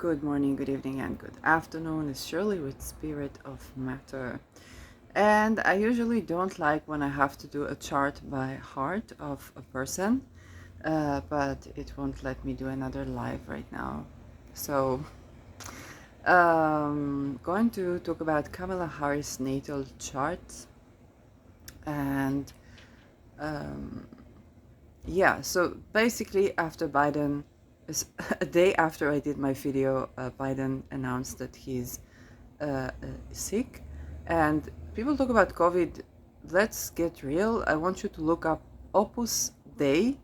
Good morning, good evening, and good afternoon. It's Shirley with Spirit of Matter. And I usually don't like when I have to do a chart by heart of a person, but it won't let me do another live right now. So, going to talk about Kamala Harris' natal chart. And so basically, after Biden, a day after I did my video, Biden announced that he's sick. And people talk about COVID. Let's get real. I want you to look up Opus Dei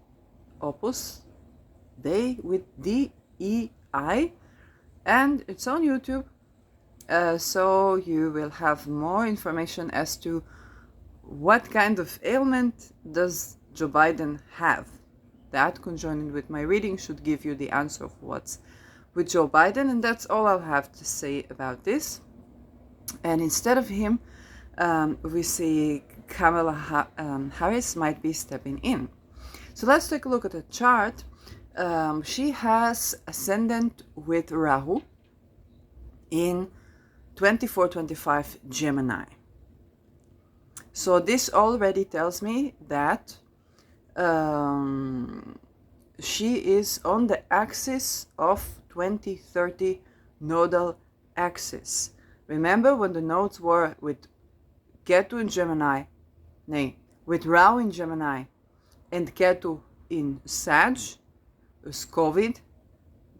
with DEI, and it's on YouTube. So you will have more information as to what kind of ailment does Joe Biden have. That, conjoined with my reading, should give you the answer of what's with Joe Biden, and that's all I'll have to say about this. And instead of him, we see Kamala Harris might be stepping in. So let's take a look at the chart. She has ascendant with Rahu in 24-25 Gemini. So this already tells me that she is on the axis of 2030 nodal axis. Remember when the nodes were with Ketu in Gemini, with Rahu in Gemini and Ketu in Sag, is COVID.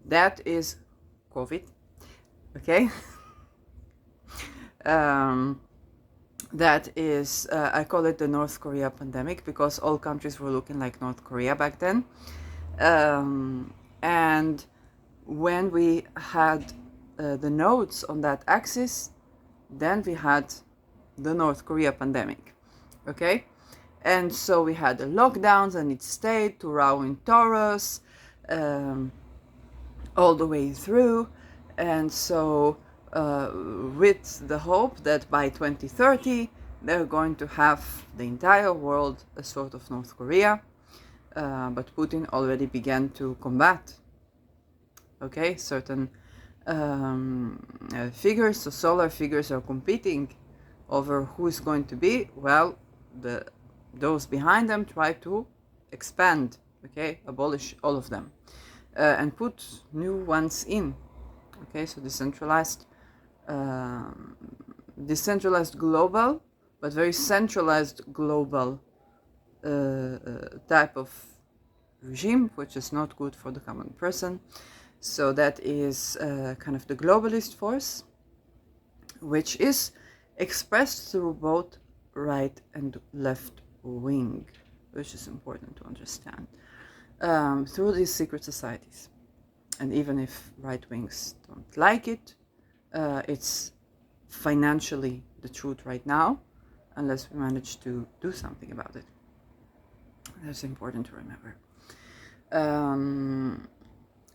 That is COVID, okay? That is, I call it the North Korea pandemic because all countries were looking like North Korea back then. And when we had the nodes on that axis, then we had the North Korea pandemic, okay? And so we had the lockdowns, and it stayed to Rahu in Taurus all the way through. And so with the hope that by 2030 they're going to have the entire world a sort of North Korea, but Putin already began to combat, okay, certain figures. So solar figures are competing over who is going to be. Well, those behind them try to expand, okay, abolish all of them and put new ones in, okay. So decentralized global, but very centralized global type of regime, which is not good for the common person. So that is kind of the globalist force, which is expressed through both right and left wing, which is important to understand, through these secret societies. And even if right wings don't like it, it's financially the truth right now, unless we manage to do something about it. That's important to remember.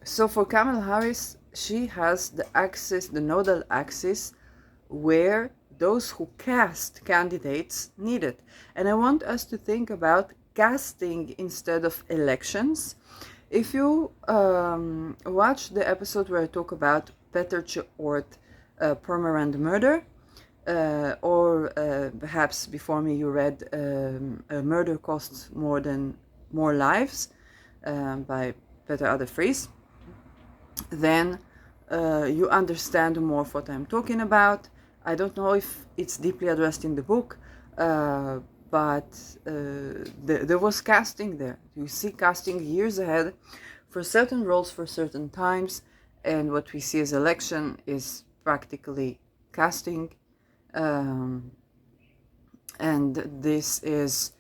So for Kamala Harris, she has the axis, the nodal axis, where those who cast candidates need it. And I want us to think about casting instead of elections. If you watch the episode where I talk about Peter Ort Purmerend murder, or perhaps before me you read A Murder Costs More Lives by Peter Adefries, then you understand more of what I'm talking about. I don't know if it's deeply addressed in the book, but there was casting there. You see casting years ahead for certain roles for certain times, and what we see as election is practically casting. And this is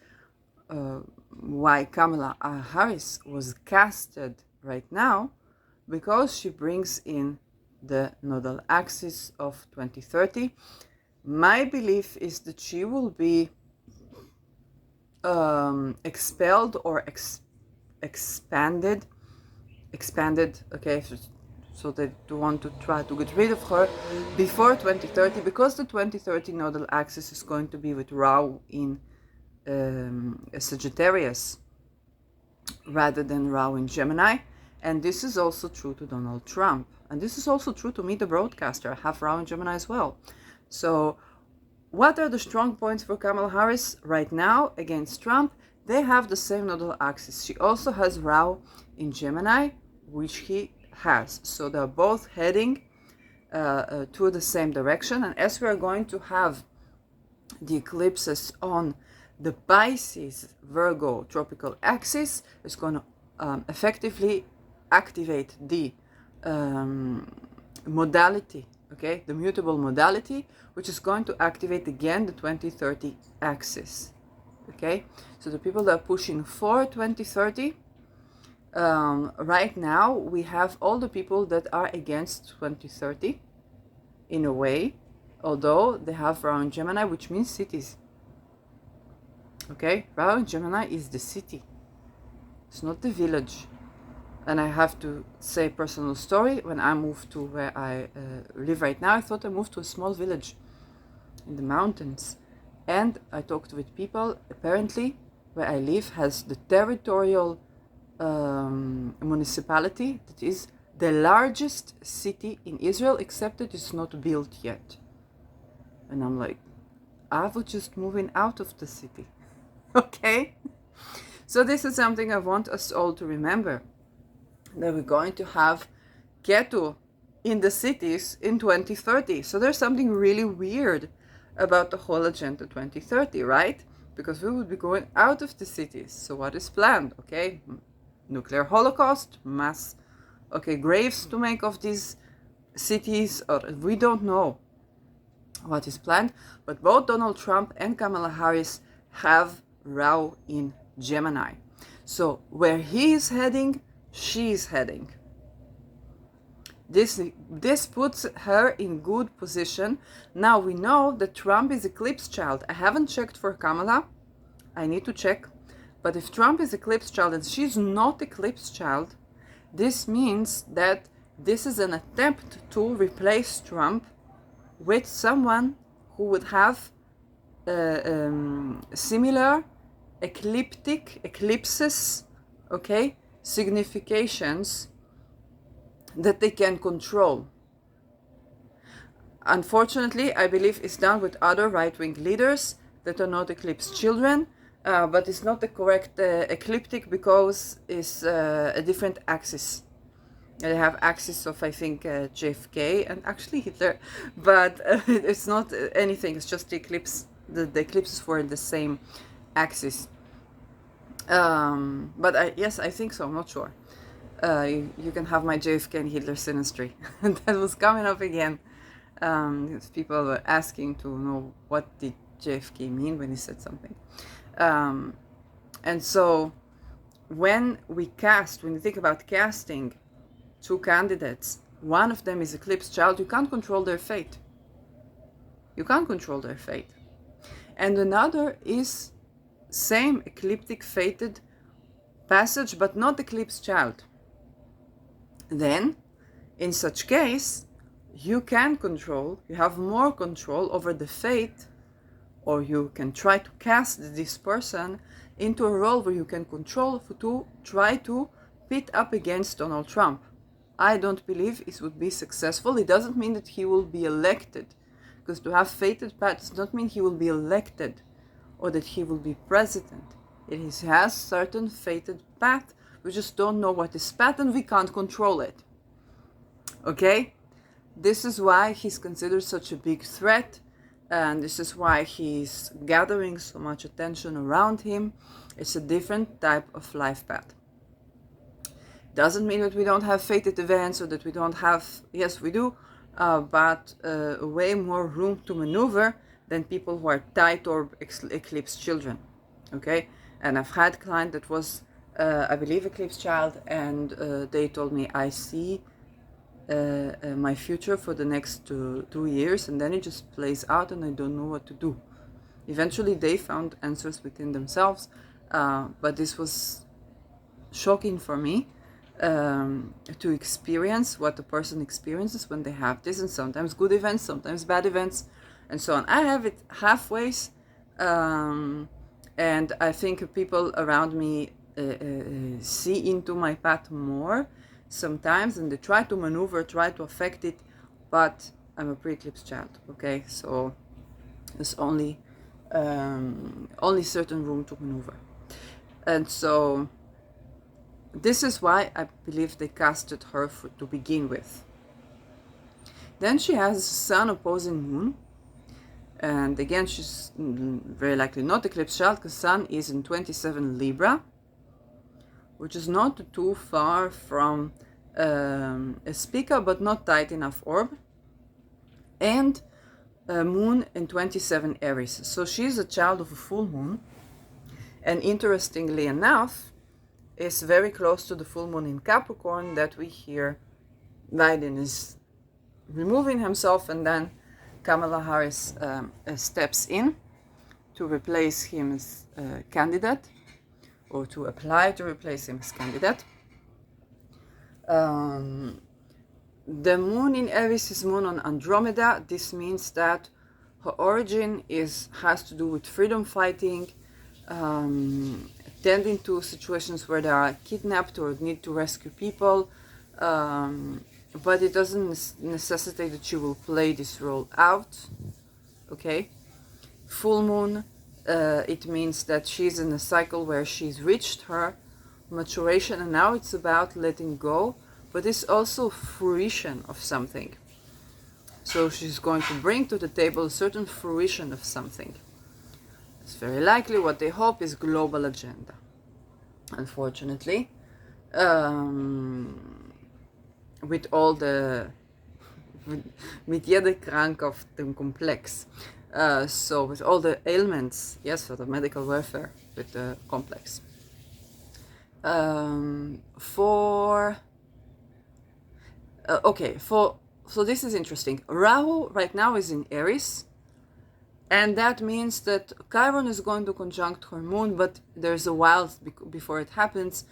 why Kamala Harris was casted right now, because she brings in the nodal axis of 2030. My belief is that she will be expelled or expanded, okay, so they want to try to get rid of her before 2030, because the 2030 nodal axis is going to be with Rahu in Sagittarius rather than Rahu in Gemini, And this is also true to Donald Trump. And this is also true to me, the broadcaster. I have Ra in Gemini as well. So what are the strong points for Kamala Harris right now against Trump? They have the same nodal axis. She also has Ra in Gemini, which he has. So they're both heading to the same direction. And as we are going to have the eclipses on the Pisces Virgo tropical axis, it's going to effectively activate the modality, okay, the mutable modality, which is going to activate again the 2030 axis. Okay, so the people that are pushing for 2030, right now we have all the people that are against 2030 in a way, although they have Ra in Gemini, which means cities. Okay, Ra in Gemini is the city, it's not the village. And I have to say personal story. When I moved to where I live right now, I thought I moved to a small village in the mountains. And I talked with people. Apparently, where I live has the territorial municipality that is the largest city in Israel, except that it's not built yet. And I'm like, I was just moving out of the city. Okay? So this is something I want us all to remember, that we're going to have Ketu in the cities in 2030. So there's something really weird about the whole Agenda 2030, right? Because we would be going out of the cities. So what is planned? Okay, nuclear holocaust, mass, okay, graves to make of these cities, or we don't know what is planned. But both Donald Trump and Kamala Harris have Ra in Gemini. So where he is heading, she is heading. This puts her in good position. Now we know that Trump is eclipse child. I haven't checked for Kamala. I need to check. But if Trump is eclipse child and she's not eclipse child, this means that this is an attempt to replace Trump with someone who would have similar eclipses, okay, significations that they can control. Unfortunately, I believe it's done with other right-wing leaders that are not eclipse children, but it's not the correct ecliptic because it's a different axis. They have axis of, I think, JFK and actually Hitler, but it's not anything. It's just the eclipse. The eclipses were in the same axis. But yes, I think so. I'm not sure. You can have my JFK and Hitler synastry. That was coming up again. People were asking to know what did JFK mean when he said something. And so when you think about casting two candidates, one of them is eclipse child, you can't control their fate. You can't control their fate. And another is same ecliptic fated passage, but not eclipse child. Then, in such case, you have more control over the fate, or you can try to cast this person into a role where you can control to try to pit up against Donald Trump. I don't believe it would be successful. It doesn't mean that he will be elected, because to have fated path does not mean he will be elected or that he will be president. It has certain fated path. We just don't know what is path and we can't control it. Okay? This is why he's considered such a big threat, and this is why he's gathering so much attention around him. It's a different type of life path. Doesn't mean that we don't have fated events or that we don't have, yes we do, but way more room to maneuver than people who are tight or eclipse children. Okay? And I've had a client that was, I believe, eclipse child, and they told me, I see my future for the next 2 years, and then it just plays out and I don't know what to do. Eventually they found answers within themselves, but this was shocking for me to experience what the person experiences when they have this, and sometimes good events, sometimes bad events, and so on. I have it halfways, and I think people around me see into my path more, sometimes, and they try to maneuver, try to affect it, but I'm a pre-eclipse child, okay? So there's only certain room to maneuver. And so this is why I believe they casted her to begin with. Then she has Sun opposing Moon. And again, she's very likely not eclipse child, because Sun is in 27 Libra, which is not too far from a Spica, but not tight enough orb. And Moon in 27 Aries. So she's a child of a full moon. And interestingly enough, is very close to the full moon in Capricorn that we hear Biden is removing himself, and then Kamala Harris steps in to replace him as candidate, or to apply to replace him as candidate. The moon in Aries is moon on Andromeda. This means that her origin has to do with freedom fighting, tending to situations where they are kidnapped or need to rescue people, but it doesn't necessitate that she will play this role out, okay? Full moon, it means that she's in a cycle where she's reached her maturation, and now it's about letting go, but it's also fruition of something. So she's going to bring to the table a certain fruition of something. It's very likely what they hope is global agenda. Unfortunately, with all the mit jeder Krank auf dem Komplex. So with all the ailments, yes, for the medical welfare with the complex. So this is interesting. Rahu right now is in Aries, and that means that Chiron is going to conjunct her moon, but there's a while before it happens.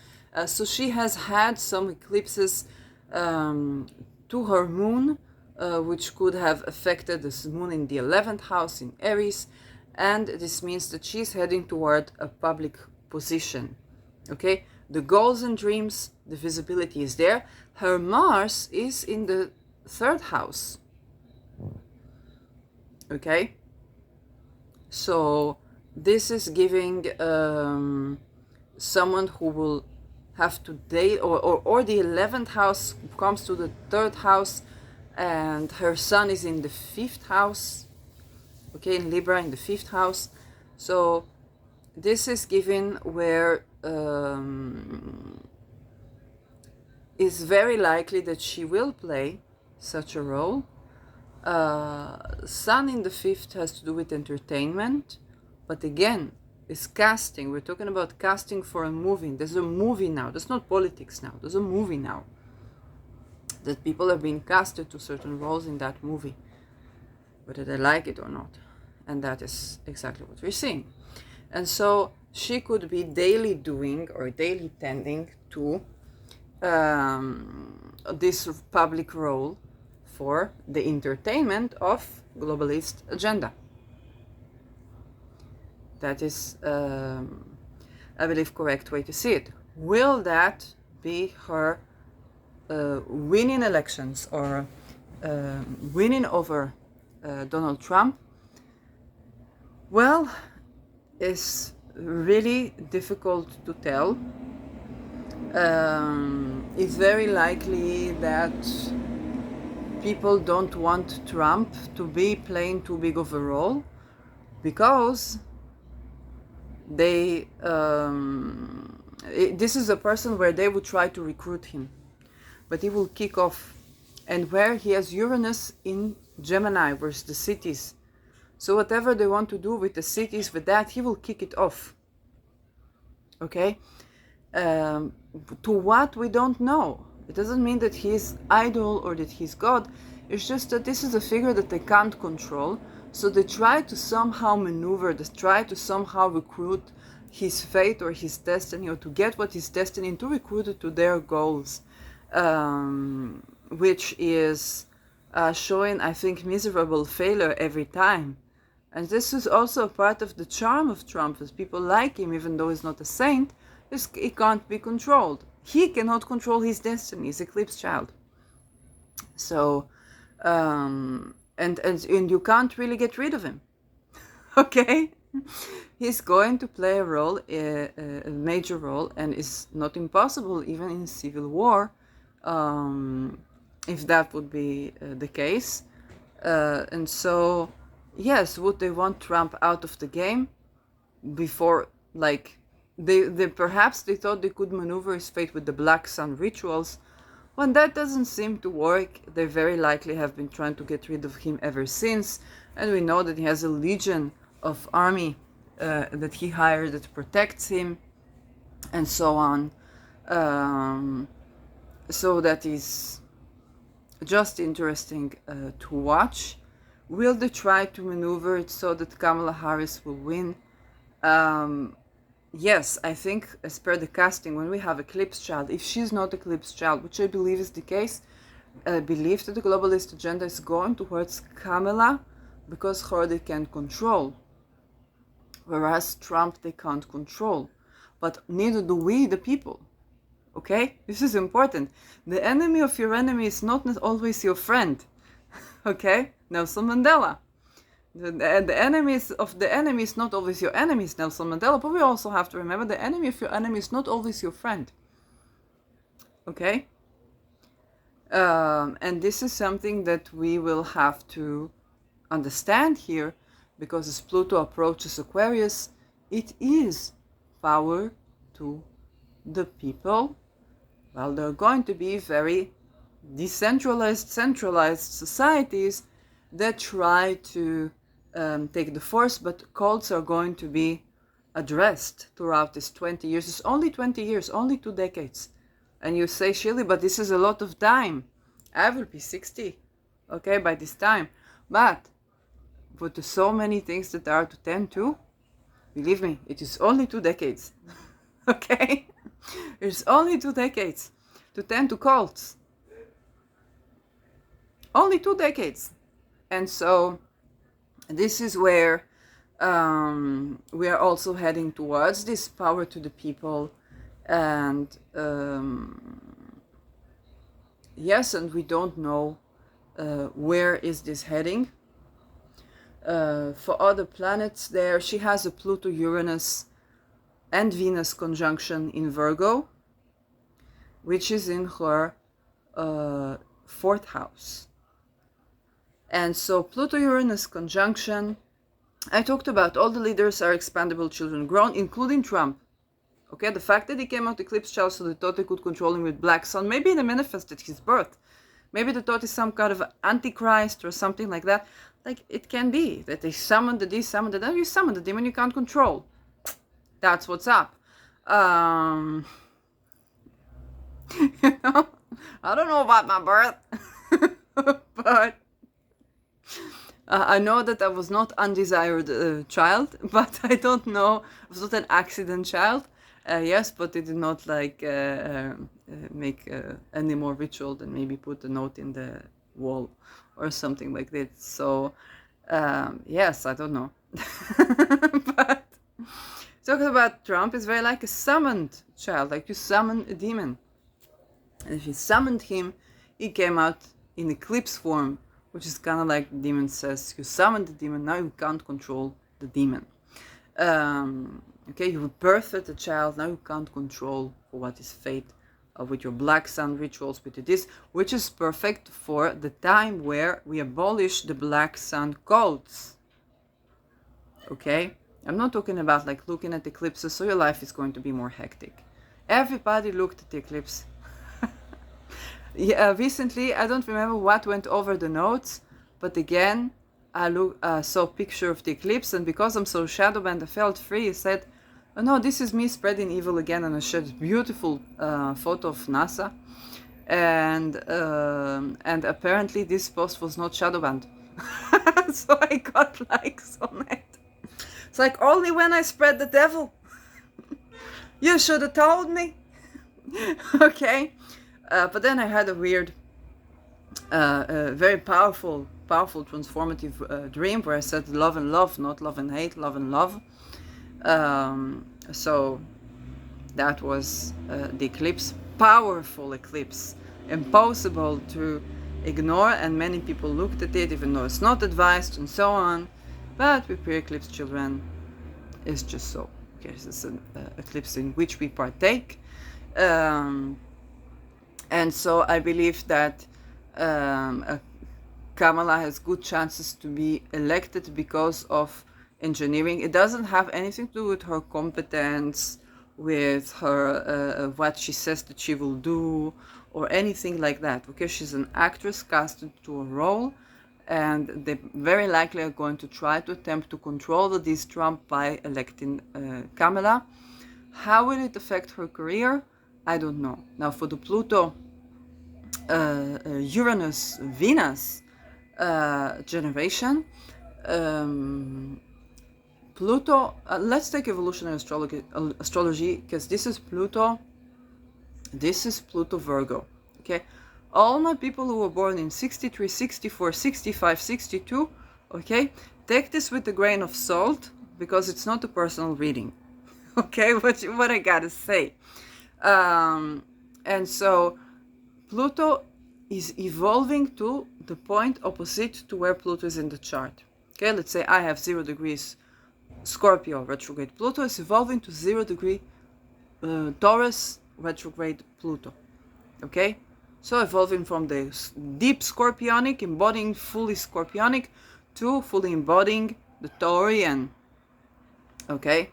So she has had some eclipses to her moon, which could have affected this moon in the 11th house in Aries, and this means that she's heading toward a public position. Okay, the goals and dreams, the visibility is there. Her Mars is in the 3rd house. Okay, so this is giving someone who will have to date, or the 11th house comes to the 3rd house, and her sun is in the 5th house, okay, in Libra in the 5th house. So this is given where it's very likely that she will play such a role. Sun in the 5th has to do with entertainment, but again, is casting. We're talking about casting for a movie. There's a movie now. There's not politics now. There's a movie now. That people are being casted to certain roles in that movie, whether they like it or not. And that is exactly what we're seeing. And so she could be daily doing or daily tending to this public role for the entertainment of globalist agenda. That is, I believe, correct way to see it. Will that be her winning elections or winning over Donald Trump? Well, it's really difficult to tell. It's very likely that people don't want Trump to be playing too big of a role, because they this is a person where they would try to recruit him, but he will kick off, and where he has Uranus in Gemini, where's the cities, so whatever they want to do with the cities, with that, he will kick it off. Okay, to what, we don't know. It doesn't mean that he's idol or that he's God. It's just that this is a figure that they can't control. So they try to somehow maneuver, they try to somehow recruit his fate or his destiny, or to get what is destined and to recruit it to their goals, which is showing, I think, miserable failure every time. And this is also a part of the charm of Trump, is people like him, even though he's not a saint, he can't be controlled. He cannot control his destiny. He's eclipse child. So, and you can't really get rid of him. Okay? He's going to play a role, a major role, and it's not impossible even in civil war, if that would be the case. And so, yes, would they want Trump out of the game before, like, they perhaps they thought they could maneuver his fate with the Black Sun rituals. When that doesn't seem to work, they very likely have been trying to get rid of him ever since, and we know that he has a legion of army that he hired that protects him, and so on. So that is just interesting to watch. Will they try to maneuver it so that Kamala Harris will win? Yes, I think as per the casting, when we have Eclipse Child, if she's not Eclipse Child, which I believe is the case, I believe that the globalist agenda is going towards Kamala because her they can control. Whereas Trump they can't control. But neither do we, the people. Okay? This is important. The enemy of your enemy is not always your friend. Okay? Nelson Mandela. The enemies of the enemy is not always your enemies, Nelson Mandela, but we also have to remember the enemy of your enemy is not always your friend. Okay? And this is something that we will have to understand here, because as Pluto approaches Aquarius, it is power to the people. Well, there are going to be very decentralized, centralized societies that try to take the force, but cults are going to be addressed throughout this 20 years. It's only 20 years, only 2 decades. And you say, Shirley, but this is a lot of time. I will be 60, okay, by this time. But there's so many things that are to tend to. Believe me, it is only 2 decades. Okay? It's only 2 decades to tend to cults. Only 2 decades. And so this is where we are also heading towards this power to the people. And yes, and we don't know where is this heading. For other planets there, she has a Pluto, Uranus, and Venus conjunction in Virgo, which is in her 4th house. And so Pluto-Uranus conjunction, I talked about all the leaders are expandable children grown, including Trump. Okay, the fact that he came out eclipse child, so they thought they could control him with Black Sun, maybe they manifested his birth. Maybe they thought he's some kind of antichrist or something like that. Like, it can be that they summoned the this, summoned the that. You summon the demon you can't control. That's what's up. You know, I don't know about my birth, but I know that I was not undesired child, but I don't know. I was not an accident child. Yes, but they did not like make any more ritual than maybe put a note in the wall or something like that. So yes, I don't know. But talking about Trump is very like a summoned child, like you summon a demon. And if you summoned him, he came out in eclipse form, which is kind of like the demon says, you summoned the demon, now you can't control the demon. Okay, you birthed a child, now you can't control for what is fate with your Black Sun rituals, with this, which is perfect for the time where we abolish the Black Sun cults. Okay, I'm not talking about like looking at eclipses, so your life is going to be more hectic. Everybody looked at the eclipse. Yeah, recently, I don't remember what went over the notes, but again, I saw a picture of the eclipse, and because I'm so shadowband, I felt free. I said, oh no, this is me spreading evil again, and I shared a beautiful photo of NASA, and apparently this post was not shadowbanned. So I got likes on it. It's like, only when I spread the devil. You should have told me. Okay. But then I had a weird, very powerful, transformative dream where I said love and love, not love and hate, love and love. So that was the eclipse. powerful eclipse, impossible to ignore, and many people looked at it even though it's not advised and so on. But with pre-eclipse children, it's just so. Okay, this is an eclipse in which we partake. And so I believe that Kamala has good chances to be elected because of engineering. It doesn't have anything to do with her competence, with her what she says that she will do, or anything like that. Okay, she's an actress casted to a role, and they very likely are going to try to attempt to control this Trump by electing Kamala. How will it affect her career? I don't know. Now, for the Pluto, Uranus, Venus generation, Pluto, let's take evolutionary astrology, because this is Pluto Virgo, okay? All my people who were born in 63, 64, 65, 62, okay? Take this with a grain of salt, because it's not a personal reading, okay? What I gotta say. And so Pluto is evolving to the point opposite to where Pluto is in the chart. Okay, let's say I have 0 degrees Scorpio retrograde Pluto is evolving to 0 degree Taurus retrograde Pluto. Okay, so evolving from the deep Scorpionic, embodying fully Scorpionic, to fully embodying the Taurian. Okay,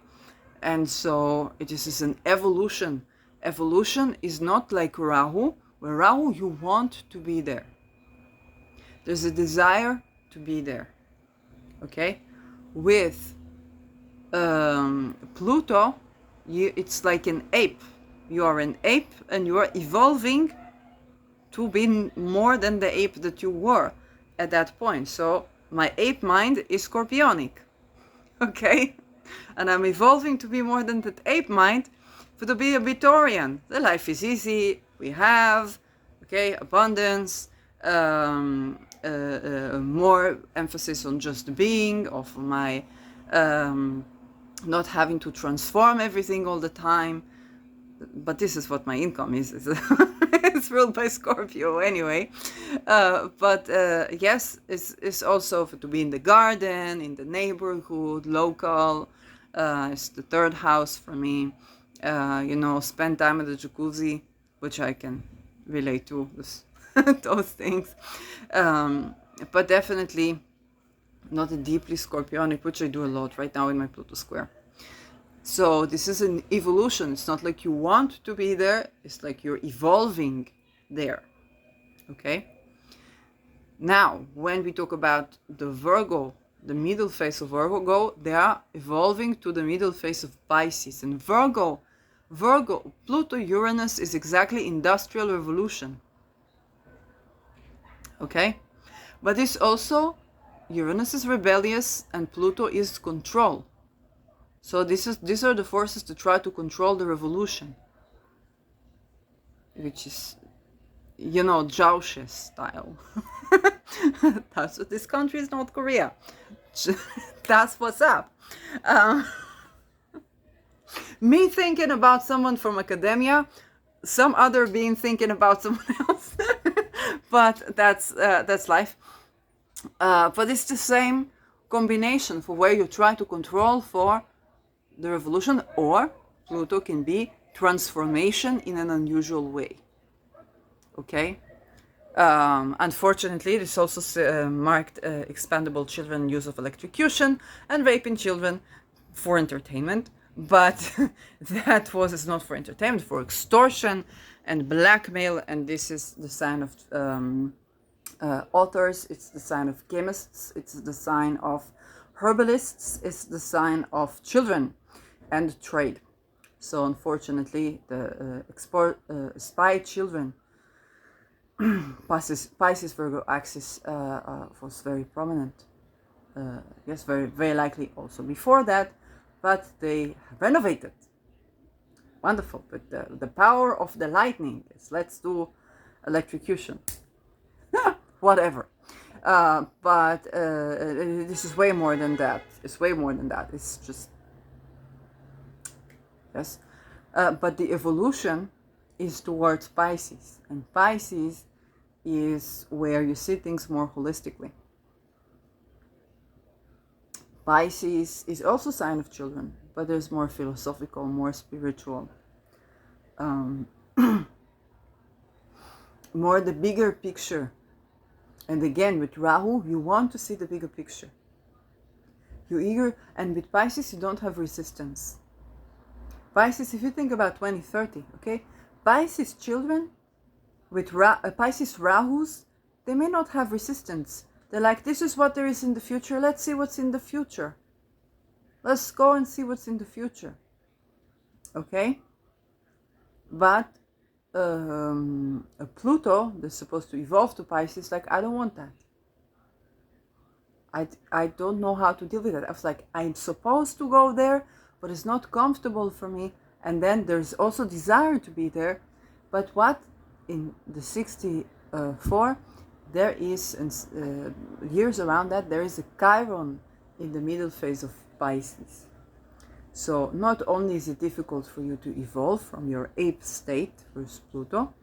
and so it is an evolution. Evolution is not like Rahu, where Rahu you want to be there. There's a desire to be there. Okay, with Pluto, it's like an ape. You are an ape and you are evolving to be more than the ape that you were at that point. So my ape mind is Scorpionic, okay? And I'm evolving to be more than that ape mind, to be a Taurian. The life is easy, we have, okay, abundance, more emphasis on just being, of my not having to transform everything all the time. But this is what my income is. It's ruled by Scorpio anyway. Yes, it's also to be in the garden, in the neighborhood, local. It's the third house for me. Spend time at the jacuzzi, which I can relate to, those things. But definitely not a deeply Scorpionic, which I do a lot right now in my Pluto square. So this is an evolution. It's not like you want to be there. It's like you're evolving there. Okay? Now, when we talk about the Virgo, the middle phase of Virgo, they are evolving to the middle phase of Pisces. And Virgo, Pluto, Uranus is exactly industrial revolution. Okay? But it's also, Uranus is rebellious and Pluto is control. So these are the forces to try to control the revolution, which is, Ceausescu style. That's what this country is, North Korea. That's what's up. Me thinking about someone from academia, some other being thinking about someone else. But that's life. But it's the same combination for where you try to control for the revolution, or Pluto can be transformation in an unusual way. Okay? Unfortunately, this also marked expendable children, use of electrocution, and raping children for entertainment. But that is not for entertainment, for extortion and blackmail. And this is the sign of authors, it's the sign of chemists, it's the sign of herbalists, it's the sign of children and trade. So unfortunately, the spy children, Pisces Virgo axis was very prominent. Yes, very, very likely also before that, but they renovated. Wonderful, but the power of the lightning is, let's do electrocution. Whatever. But this is way more than that. It's way more than that. It's just, yes. But the evolution is towards Pisces, and Pisces is where you see things more holistically. Pisces is also a sign of children, but there's more philosophical, more spiritual, more the bigger picture. And again, with Rahu, you want to see the bigger picture. You're eager, and with Pisces, you don't have resistance. Pisces, if you think about 2030, okay, Pisces children with Pisces Rahus, they may not have resistance. They're like, this is what there is in the future. Let's see what's in the future. Let's go and see what's in the future. Okay? But a Pluto that's supposed to evolve to Pisces, like, I don't want that. I don't know how to deal with it. I was like, I'm supposed to go there, but it's not comfortable for me. And then there's also desire to be there. But what in the 64, there is, years around that, there is a Chiron in the middle phase of Pisces. So not only is it difficult for you to evolve from your ape state with Pluto,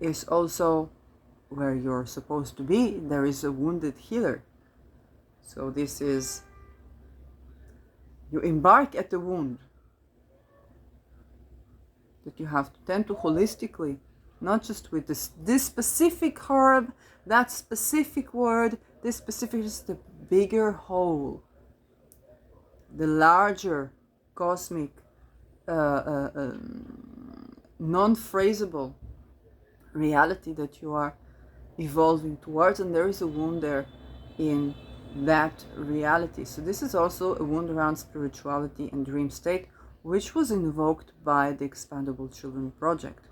is also where you're supposed to be. There is a wounded healer. So this is, you embark at the wound that you have to tend to holistically, not just with this specific herb, that specific word, this specific, is the bigger whole, the larger cosmic, non-phraseable reality that you are evolving towards, and there is a wound there in that reality. So this is also a wound around spirituality and dream state, which was invoked by the Expandable Children project.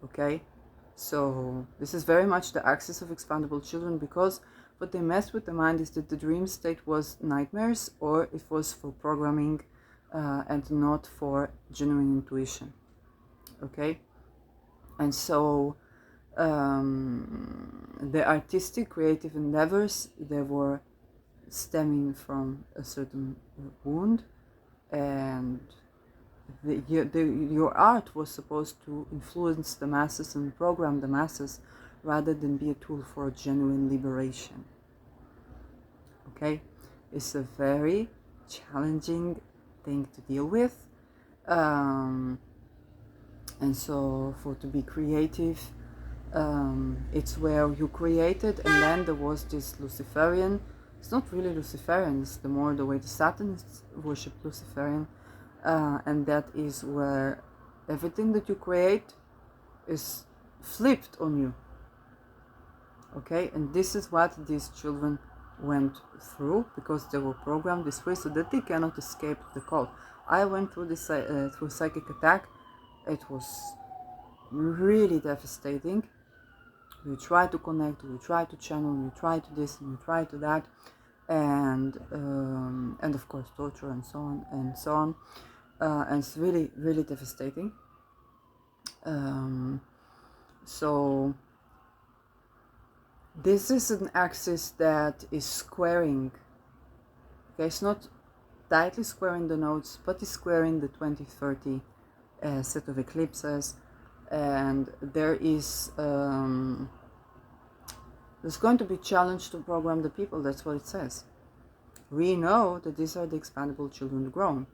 Okay, so this is very much the axis of Expandable Children, because what they messed with the mind is that the dream state was nightmares, or it was for programming and not for genuine intuition. Okay, and so the artistic creative endeavors, they were stemming from a certain wound, and your art was supposed to influence the masses and program the masses rather than be a tool for genuine liberation. Okay, it's a very challenging thing to deal with, and so to be creative, it's where you created, and then there was this Luciferian. It's not really Luciferian, it's the more the way the Satanists worship Luciferian, and that is where everything that you create is flipped on you. Okay, and this is what these children went through, because they were programmed this way so that they cannot escape the cult. I went through this through psychic attack. It was really devastating. You try to connect, you try to channel, you try to this and you try to that, and of course torture and so on and so on, and it's really, really devastating. So this is an axis that is squaring. Okay, it's not tightly squaring the nodes, but it's squaring the 2030 set of eclipses, and there is there's going to be challenge to program the people. That's what it says. We know that these are the expandable children grown.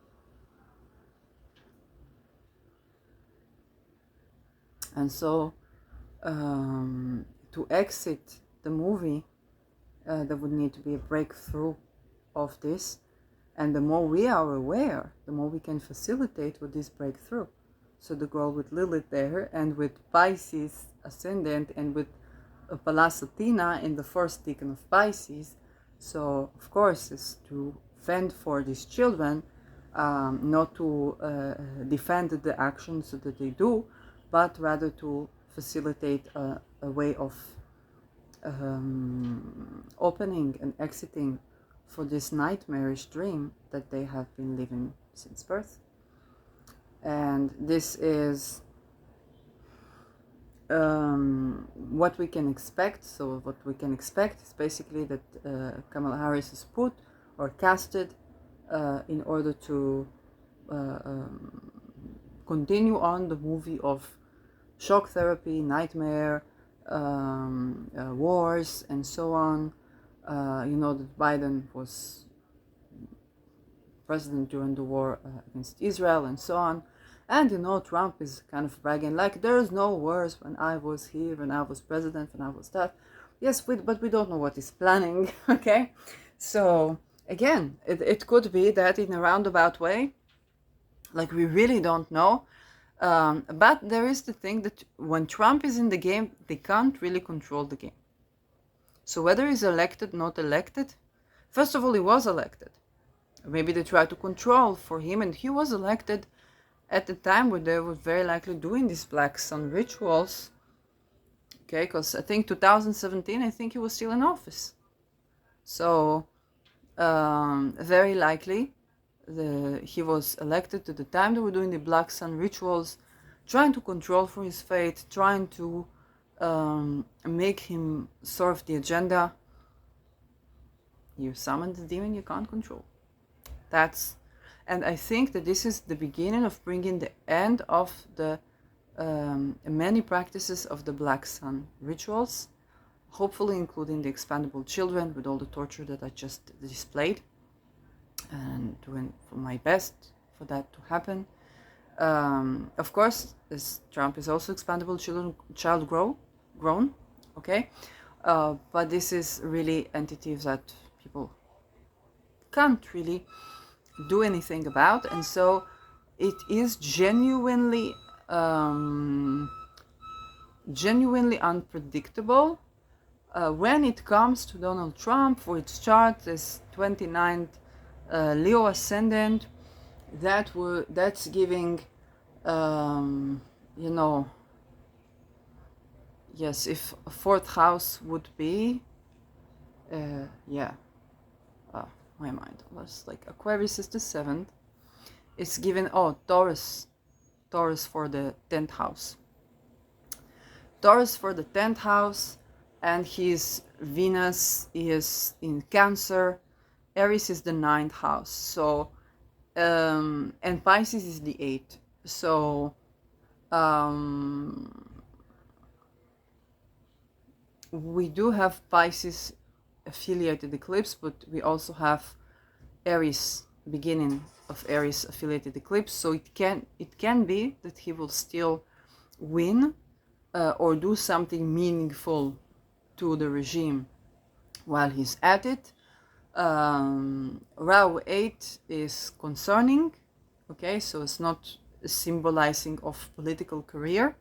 And so to exit the movie, there would need to be a breakthrough of this, and the more we are aware, the more we can facilitate with this breakthrough. So the girl with Lilith there, and with Pisces ascendant, and with Pallas Athena in the first decan of Pisces. So of course is to fend for these children, not to defend the actions that they do, but rather to facilitate a way of opening and exiting for this nightmarish dream that they have been living since birth. And this is what we can expect. So what we can expect is basically that Kamala Harris is put or casted in order to continue on the movie of shock therapy, nightmare, wars, and so on. You know that Biden was president during the war against Israel and so on. And you know, Trump is kind of bragging like, there's no wars when I was here, when I was president, when I was that. Yes, but we don't know what he's planning, okay? So, again, it could be that in a roundabout way, like we really don't know. But there is the thing that when Trump is in the game, they can't really control the game. So whether he's elected, not elected, first of all, he was elected. Maybe they try to control for him, and he was elected at the time where they were very likely doing these Black Sun rituals. Okay, because I think 2017, I think he was still in office. So very likely he was elected at the time they were doing the Black Sun rituals, trying to control for his fate, trying to make him serve the agenda. You summon the demon you can't control. And I think that this is the beginning of bringing the end of the many practices of the Black Sun rituals, hopefully including the expendable children with all the torture that I just displayed, and doing for my best for that to happen. Of course, as Trump is also expendable child grown, okay? But this is really entities that people can't really do anything about, and so it is genuinely unpredictable when it comes to Donald Trump. For its chart, this 29th Leo ascendant, that's giving you know, yes, if a fourth house would be my mind was like Aquarius is the 7th. It's given Taurus for the 10th house. Taurus for the 10th house, and his Venus is in Cancer. Aries is the 9th house. So and Pisces is the 8th. So we do have Pisces affiliated eclipse, but we also have Aries, beginning of Aries affiliated eclipse. So it can be that he will still win or do something meaningful to the regime while he's at it. Rahu 8 is concerning, okay, so it's not symbolizing of political career.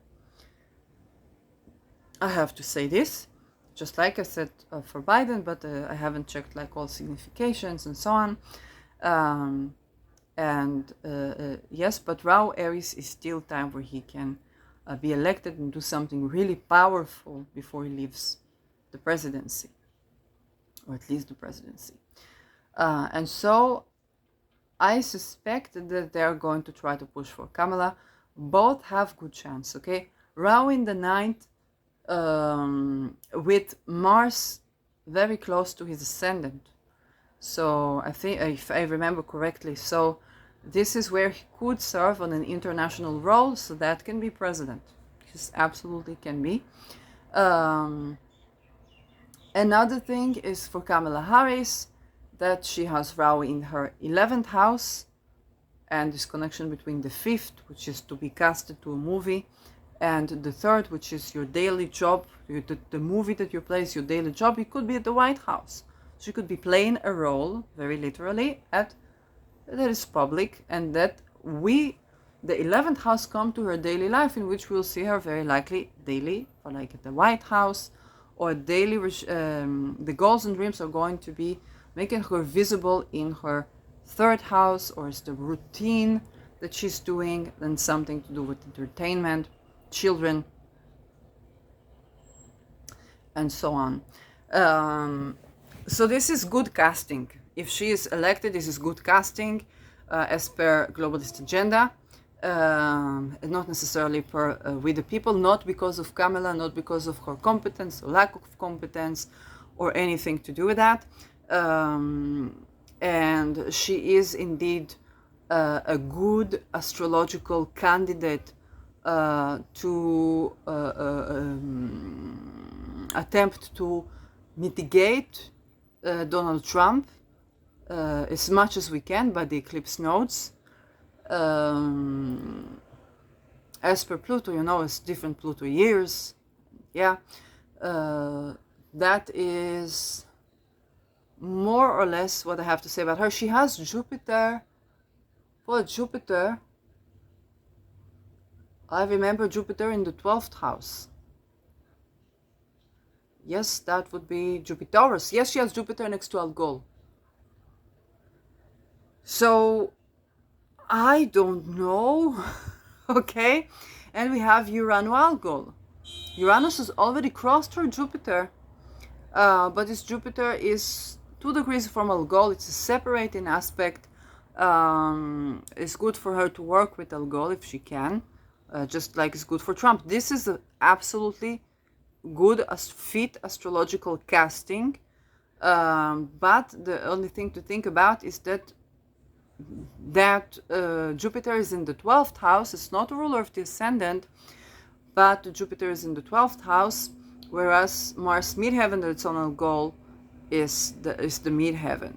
I have to say this, just like I said for Biden, but I haven't checked like all significations and so on. Yes, but Rahu Aries is still time where he can be elected and do something really powerful before he leaves the presidency, or at least the presidency. And so I suspect that they're going to try to push for Kamala. Both have good chance, okay? Rahu in the 9th, with Mars very close to his ascendant. So I think, if I remember correctly, so this is where he could serve on an international role, so that can be president. This absolutely can be. Another thing is for Kamala Harris, that she has Rahu in her 11th house, and this connection between the 5th, which is to be casted to a movie, and the 3rd, which is your daily job, the movie that you play is your daily job. It could be at the White House. She could be playing a role, very literally, that is public, and that the 11th house come to her daily life, in which we'll see her very likely daily, or like at the White House, or daily. The goals and dreams are going to be making her visible in her 3rd house, or is the routine that she's doing, and something to do with entertainment, children, and so on. So this is good casting. If she is elected, this is good casting as per globalist agenda, not necessarily with the people, not because of Kamala, not because of her competence or lack of competence or anything to do with that. And she is indeed a good astrological candidate to attempt to mitigate Donald Trump as much as we can by the eclipse nodes. As per Pluto, you know, it's different Pluto years. Yeah, that is more or less what I have to say about her. She has Jupiter. For Jupiter, I remember Jupiter in the 12th house. Yes, that would be Jupiterus. Yes, she has Jupiter next to Algol. So, I don't know. Okay? And we have Urano-Algol. Uranus has already crossed her Jupiter. But this Jupiter is 2 degrees from Algol. It's a separating aspect. It's good for her to work with Algol if she can. Just like it's good for Trump. This is a absolutely good fit astrological casting, but the only thing to think about is that Jupiter is in the 12th house. It's not a ruler of the ascendant, but Jupiter is in the 12th house, whereas Mars midheaven, its own goal, is the midheaven.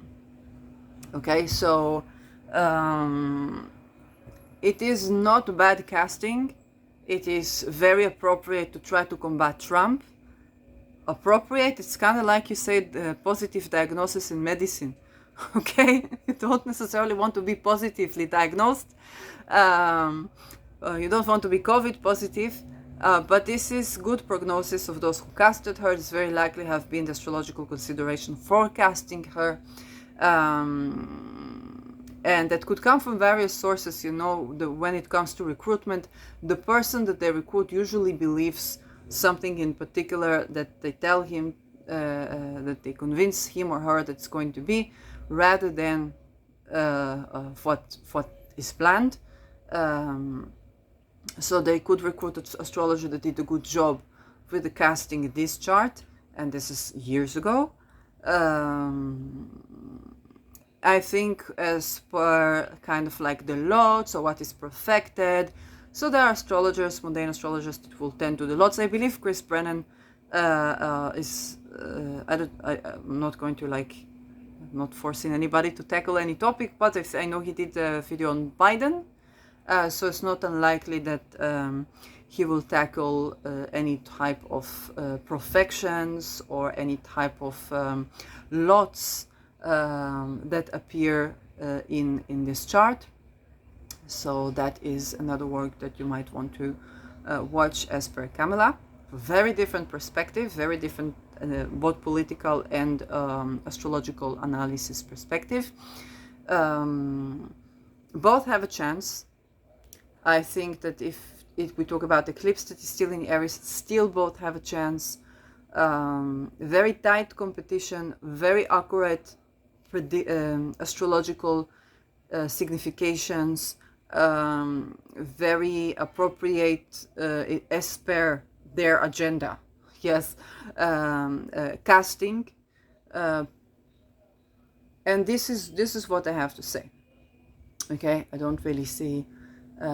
Okay, so it is not bad casting. It is very appropriate to try to combat Trump. Appropriate, it's kind of like you said, positive diagnosis in medicine. Okay, you don't necessarily want to be positively diagnosed. You don't want to be COVID positive, but this is good prognosis of those who casted her. It's very likely have been the astrological consideration for casting her. And that could come from various sources. You know, when it comes to recruitment, the person that they recruit usually believes something in particular that they tell him, that they convince him or her that it's going to be, rather than what is planned. So they could recruit an astrologer that did a good job with the casting in this chart, and this is years ago. I think as per kind of like the lots or what is perfected. So there are astrologers, mundane astrologers that will tend to the lots. I believe Chris Brennan is, I'm not going to I'm not forcing anybody to tackle any topic, but I know he did a video on Biden. So it's not unlikely that he will tackle any type of perfections or any type of lots that appear in this chart. So that is another work that you might want to watch as per Kamala. Very different perspective, very different both political and astrological analysis perspective. Both have a chance. I think that if we talk about eclipse that is still in Aries, still both have a chance. Very tight competition, very accurate astrological significations, very appropriate as per their agenda. Yes, casting, and this is what I have to say. Okay, I don't really see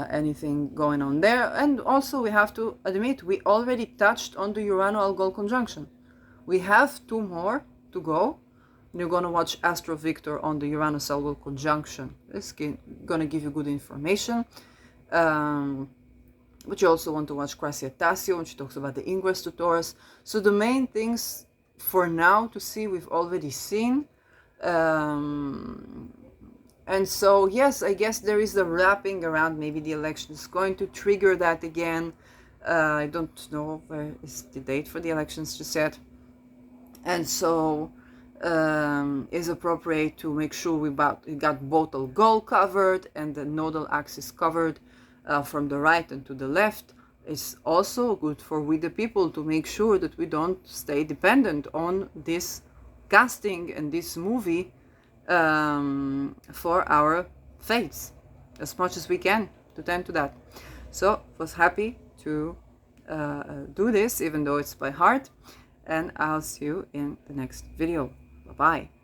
anything going on there. And also we have to admit we already touched on the Urano-Algol conjunction. We have 2 more to go. You're going to watch Astro Victor on the Uranus-Algol conjunction. It's going to give you good information. But you also want to watch Crasia Tassio when she talks about the ingress to Taurus. So the main things for now to see, we've already seen. And so, yes, I guess there is a wrapping around maybe the election is going to trigger that again. I don't know where is the date for the elections just yet. And so is appropriate to make sure we got both the goal covered and the nodal axis covered from the right and to the left. It's also good for we the people to make sure that we don't stay dependent on this casting and this movie for our fates as much as we can to tend to that. So was happy to do this even though it's by heart, and I'll see you in the next video. Bye bye.